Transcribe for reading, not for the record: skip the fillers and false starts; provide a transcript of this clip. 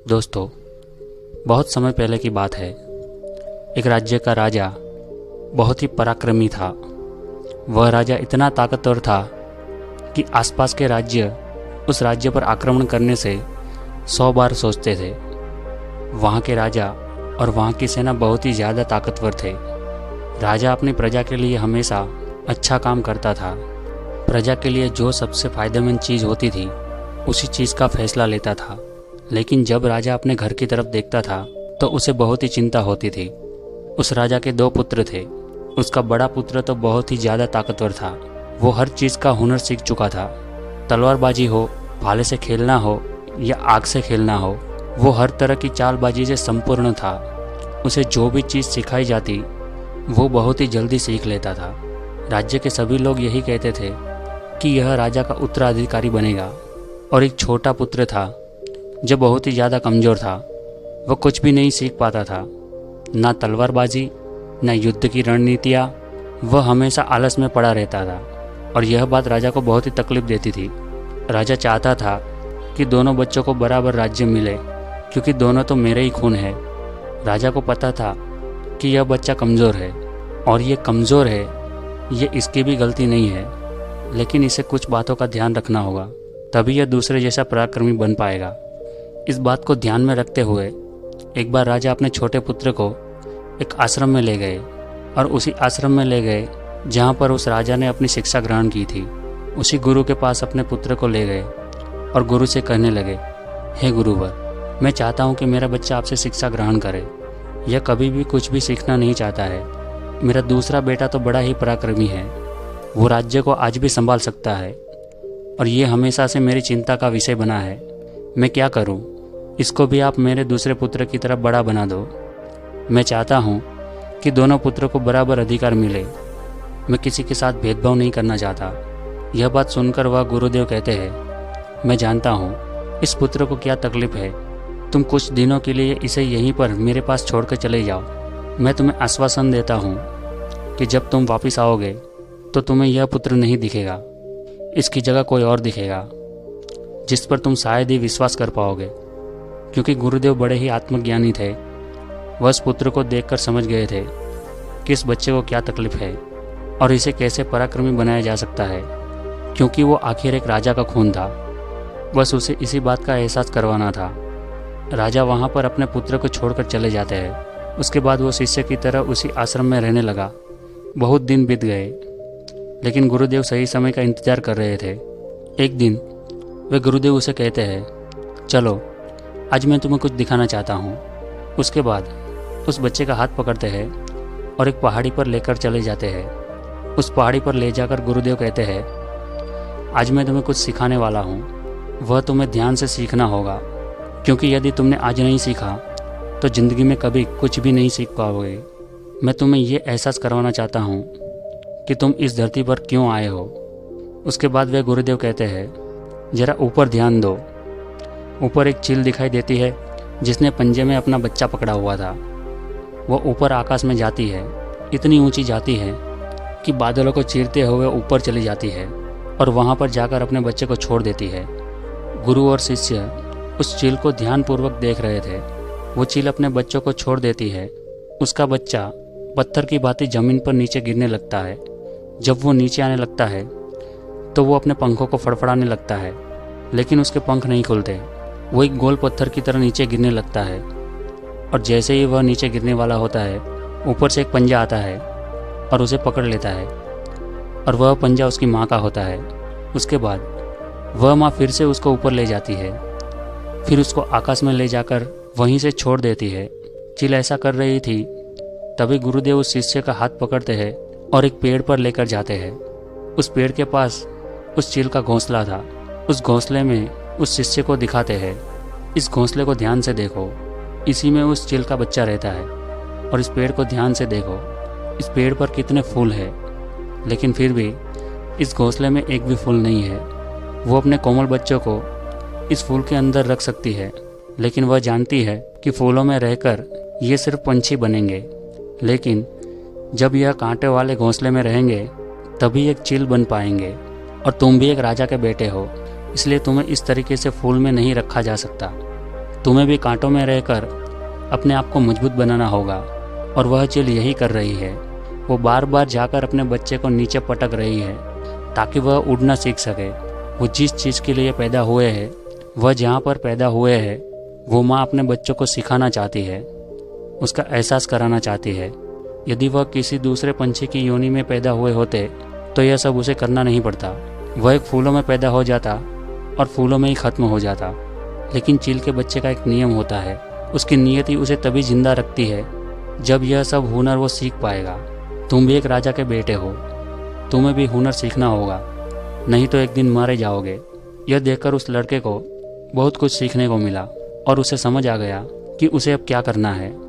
दोस्तों, बहुत समय पहले की बात है। एक राज्य का राजा बहुत ही पराक्रमी था। वह राजा इतना ताकतवर था कि आसपास के राज्य उस राज्य पर आक्रमण करने से 100 बार सोचते थे। वहाँ के राजा और वहाँ की सेना बहुत ही ज़्यादा ताकतवर थे। राजा अपनी प्रजा के लिए हमेशा अच्छा काम करता था। प्रजा के लिए जो सबसे फायदेमंद चीज़ होती थी उसी चीज़ का फैसला लेता था। लेकिन जब राजा अपने घर की तरफ देखता था तो उसे बहुत ही चिंता होती थी। उस राजा के 2 पुत्र थे। उसका बड़ा पुत्र तो बहुत ही ज़्यादा ताकतवर था। वो हर चीज़ का हुनर सीख चुका था। तलवारबाजी हो, भाले से खेलना हो या आग से खेलना हो, वो हर तरह की चालबाजी से संपूर्ण था। उसे जो भी चीज़ सिखाई जाती वो बहुत ही जल्दी सीख लेता था। राज्य के सभी लोग यही कहते थे कि यह राजा का उत्तराधिकारी बनेगा। और एक छोटा पुत्र था जो बहुत ही ज़्यादा कमज़ोर था। वह कुछ भी नहीं सीख पाता था, ना तलवारबाजी ना युद्ध की रणनीतियाँ। वह हमेशा आलस में पड़ा रहता था और यह बात राजा को बहुत ही तकलीफ देती थी। राजा चाहता था कि दोनों बच्चों को बराबर राज्य मिले, क्योंकि दोनों तो मेरे ही खून है। राजा को पता था कि यह बच्चा कमज़ोर है और ये कमज़ोर है, ये इसकी भी गलती नहीं है, लेकिन इसे कुछ बातों का ध्यान रखना होगा, तभी यह दूसरे जैसा पराक्रमी बन पाएगा। इस बात को ध्यान में रखते हुए एक बार राजा अपने छोटे पुत्र को एक आश्रम में ले गए और उसी आश्रम में ले गए जहाँ पर उस राजा ने अपनी शिक्षा ग्रहण की थी। उसी गुरु के पास अपने पुत्र को ले गए और गुरु से कहने लगे, हे गुरुवर, मैं चाहता हूँ कि मेरा बच्चा आपसे शिक्षा ग्रहण करे। यह कभी भी कुछ भी सीखना नहीं चाहता है। मेरा दूसरा बेटा तो बड़ा ही पराक्रमी है, वो राज्य को आज भी संभाल सकता है और ये हमेशा से मेरी चिंता का विषय बना है। मैं क्या करूँ? इसको भी आप मेरे दूसरे पुत्र की तरफ बड़ा बना दो। मैं चाहता हूँ कि दोनों पुत्रों को बराबर अधिकार मिले। मैं किसी के साथ भेदभाव नहीं करना चाहता। यह बात सुनकर वह गुरुदेव कहते हैं, मैं जानता हूँ इस पुत्र को क्या तकलीफ है। तुम कुछ दिनों के लिए इसे यहीं पर मेरे पास छोड़कर चले जाओ। मैं तुम्हें आश्वासन देता हूँ कि जब तुम वापस आओगे तो तुम्हें यह पुत्र नहीं दिखेगा। इसकी जगह कोई और दिखेगा जिस पर तुम शायद ही विश्वास कर पाओगे। क्योंकि गुरुदेव बड़े ही आत्मज्ञानी थे, वह उस पुत्र को देखकर समझ गए थे कि इस बच्चे को क्या तकलीफ है और इसे कैसे पराक्रमी बनाया जा सकता है। क्योंकि वो आखिर एक राजा का खून था, बस उसे इसी बात का एहसास करवाना था। राजा वहाँ पर अपने पुत्र को छोड़कर चले जाते हैं। उसके बाद वो शिष्य की तरह उसी आश्रम में रहने लगा। बहुत दिन बीत गए, लेकिन गुरुदेव सही समय का इंतजार कर रहे थे। एक दिन वे गुरुदेव उसे कहते हैं, चलो आज मैं तुम्हें कुछ दिखाना चाहता हूँ। उसके बाद उस बच्चे का हाथ पकड़ते हैं और एक पहाड़ी पर लेकर चले जाते हैं। उस पहाड़ी पर ले जाकर गुरुदेव कहते हैं, आज मैं तुम्हें कुछ सिखाने वाला हूँ। वह तुम्हें ध्यान से सीखना होगा, क्योंकि यदि तुमने आज नहीं सीखा तो ज़िंदगी में कभी कुछ भी नहीं सीख पाओगे। मैं तुम्हें ये एहसास करवाना चाहता हूँ कि तुम इस धरती पर क्यों आए हो। उसके बाद वे गुरुदेव कहते हैं, ज़रा ऊपर ध्यान दो। ऊपर एक चील दिखाई देती है जिसने पंजे में अपना बच्चा पकड़ा हुआ था। वह ऊपर आकाश में जाती है, इतनी ऊंची जाती है कि बादलों को चीरते हुए ऊपर चली जाती है और वहां पर जाकर अपने बच्चे को छोड़ देती है। गुरु और शिष्य उस चील को ध्यानपूर्वक देख रहे थे। वो चील अपने बच्चों को छोड़ देती है। उसका बच्चा पत्थर की भांति जमीन पर नीचे गिरने लगता है। जब वो नीचे आने लगता है तो वो अपने पंखों को फड़फड़ाने लगता है, लेकिन उसके पंख नहीं खुलते। वो एक गोल पत्थर की तरह नीचे गिरने लगता है और जैसे ही वह नीचे गिरने वाला होता है, ऊपर से एक पंजा आता है और उसे पकड़ लेता है और वह पंजा उसकी माँ का होता है। उसके बाद वह माँ फिर से उसको ऊपर ले जाती है, फिर उसको आकाश में ले जाकर वहीं से छोड़ देती है। चील ऐसा कर रही थी, तभी गुरुदेव उस शिष्य का हाथ पकड़ते हैं और एक पेड़ पर लेकर जाते हैं। उस पेड़ के पास उस चील का घोंसला था। उस घोंसले में उस शिष्य को दिखाते हैं, इस घोंसले को ध्यान से देखो, इसी में उस चील का बच्चा रहता है। और इस पेड़ को ध्यान से देखो, इस पेड़ पर कितने फूल हैं, लेकिन फिर भी इस घोंसले में एक भी फूल नहीं है। वो अपने कोमल बच्चों को इस फूल के अंदर रख सकती है, लेकिन वह जानती है कि फूलों में रहकर ये सिर्फ पंछी बनेंगे, लेकिन जब यह कांटे वाले घोंसले में रहेंगे तभी एक चील बन पाएंगे। और तुम भी एक राजा के बेटे हो, इसलिए तुम्हें इस तरीके से फूल में नहीं रखा जा सकता। तुम्हें भी कांटों में रहकर अपने आप को मजबूत बनाना होगा। और वह चील यही कर रही है। वो बार बार जाकर अपने बच्चे को नीचे पटक रही है ताकि वह उड़ना सीख सके। वो जिस चीज़ के लिए पैदा हुए हैं, वह जहाँ पर पैदा हुए हैं, वो माँ अपने बच्चों को सिखाना चाहती है, उसका एहसास कराना चाहती है। यदि वह किसी दूसरे पंछी की योनि में पैदा हुए होते तो यह सब उसे करना नहीं पड़ता। वह एक फूलों में पैदा हो जाता और फूलों में ही ख़त्म हो जाता। लेकिन चील के बच्चे का एक नियम होता है, उसकी नियति उसे तभी जिंदा रखती है जब यह सब हुनर वो सीख पाएगा। तुम भी एक राजा के बेटे हो, तुम्हें भी हुनर सीखना होगा, नहीं तो एक दिन मारे जाओगे। यह देखकर उस लड़के को बहुत कुछ सीखने को मिला और उसे समझ आ गया कि उसे अब क्या करना है।